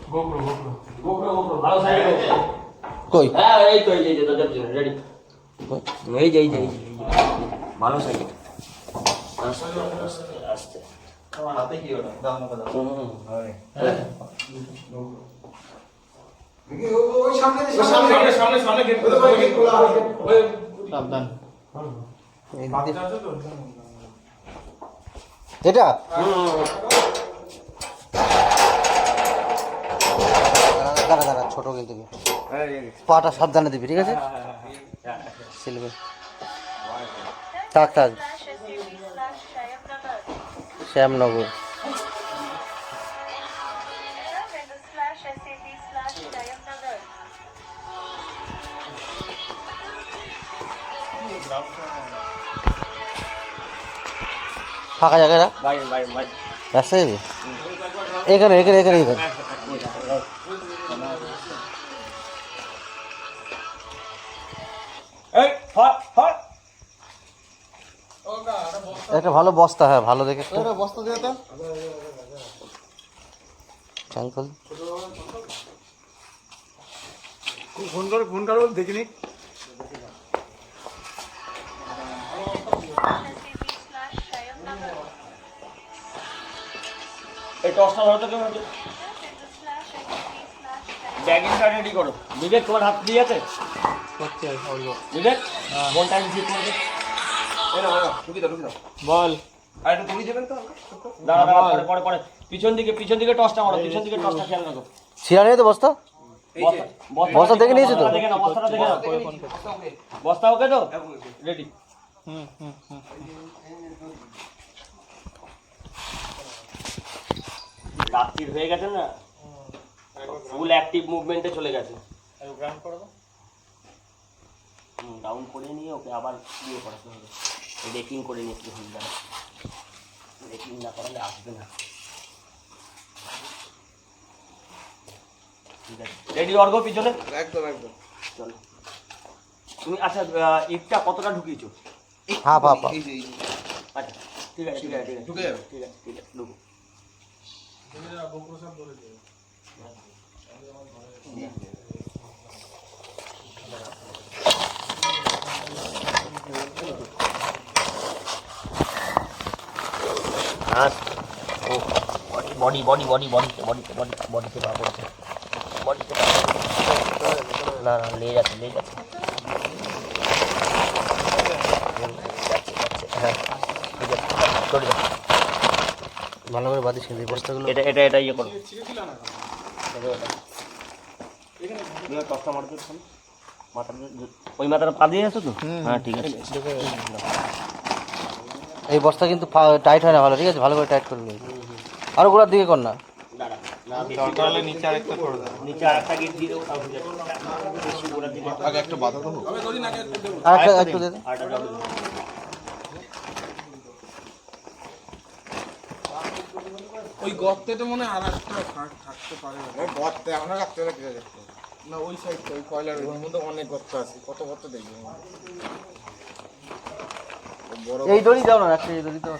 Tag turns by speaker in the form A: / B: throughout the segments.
A: GoPro
B: ভালো side
C: কই
B: হ্যাঁ এই তো এই যে দাদার জন্য রেডি এই যে ভালো সাইড আস্তে
A: আমার হাতে কি ওটা দাও না দাও
B: আরে
A: ওই সামনে সামনে গেট খোলা আছে ওই
C: সাবধান
A: বাচ্চা আছে তো
C: এটা দাঁড়া দাঁড়া ছোট কিন্তু পাটা সাবধানে দিবি ঠিক আছে সিলবে থাক থাক শ্যামনগর ফাঁকা জায়গা রাখ রাস্তা যাবি এখানে এখানে এখানে এখানে
B: এই হট হট
C: একটা ভালো বস্তা হ্যাঁ ভালো দেখে
A: বস্তা দিয়ে তো
C: চাঙ্কল
A: ফোন করো দেখিনি
B: এই টসটা ধরো তো কেমন ব্যাগিংটা রেডি করো বিবেক তোমার হাত দিয়ে আছে বিবেক ফোনটা রিসিভ করবে
A: ঢুকি দাও
C: বল
A: আর একটু দড়ি দেবেন তো
B: দাঁড়া দাঁড়া পরে পরে পিছন দিকে টসটা মারো পিছন দিকে টসটা খেয়াল রাখো
C: ছিঁড়া নেই তো বস্তা বস্তা দেখে নিয়েছো তো?
B: দেখে নাও বস্তাটা দেখে নাও বস্তা ওকে তো রেডি রাত্রির হয়ে গেছে না ফুল অ্যাক্টিভ মুভমেন্টে চলে গেছে ডাউন করে নিয়ে ওকে আবার ইয়ে করাতে হবে রেকিং করে নিয়ে একটু হয়ে যাবে রেকিং না করালে আসবে না ঠিক আছে রেডি অর্ঘ পিছনে
A: একদম
B: চলো তুমি আচ্ছা ইটটা কতটা ঢুকিয়েছো
C: হাফ হাফ
A: এই যে
B: আচ্ছা ঠিক আছে
A: ঢুকে যাবে
B: ঠিক আছে ঢুকো বডিতে পা পড়ছে বডিতে না লেগে যাচ্ছে হ্যাঁ ঠিক আছে চলে যাচ্ছে
C: ভালো করে বাদি ছিঁড়ে বস্তাগুলো
B: এটা ইয়ে করো টপটা মারতে ওই মাথাটা পা দিয়ে আছো তো হ্যাঁ ঠিক আছে
C: এই বস্তা কিন্তু টাইট হয় না ভালো ঠিক আছে ভালো করে টাইট করবি আরো গোড়ার দিকে কর না
A: নিচে আরেকটা করে দাও
B: নিচে আরেকটা গিট দিয়ে দেবো তাও ঠিক আছে
A: আগে একটা বাধা দেবো
C: আরেকটা একটু দে দে।
B: আরেকটা ডাবল
A: ওই গর্তেটা মনে হয় আর একটা থাকতে পারে ওই গর্তে আমরা রাখতে না ওই সাইডটা ওই কয়লার ওর মধ্যে অনেক গর্ত আছে কত গর্ত দেখবি বড়
C: এই দড়ি দাও না একটা এই দড়ি দাও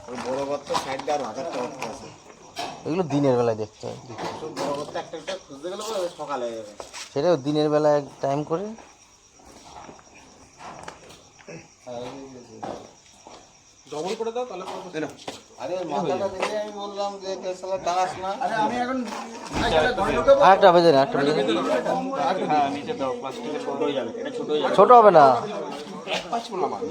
A: ওই বড় গর্ত সাইড দিয়ে আর হাজারটা গর্ত আছে
C: এগুলো দিনের বেলায় দেখতে হয়
A: সব বড় গর্ত একটা খুঁজতে গেলে পরে সকালে হয়ে যাবে
C: সেটাও দিনের বেলায় টাইম করে
A: ডবল করে দাও তাহলে আরে মাথাটা দেখে আমি বললাম যে কেসলা টানাস না আরে আমি এখন
C: আরেকটা বেঁধে না একটা বেঁধে নে।
B: হ্যাঁ নিচে দাও প্লাস্টিকের ছোট হয়ে যাবে এটা ছোট হয়ে যাবে
C: ছোট হবে না
A: পাঁচ মোলা মাল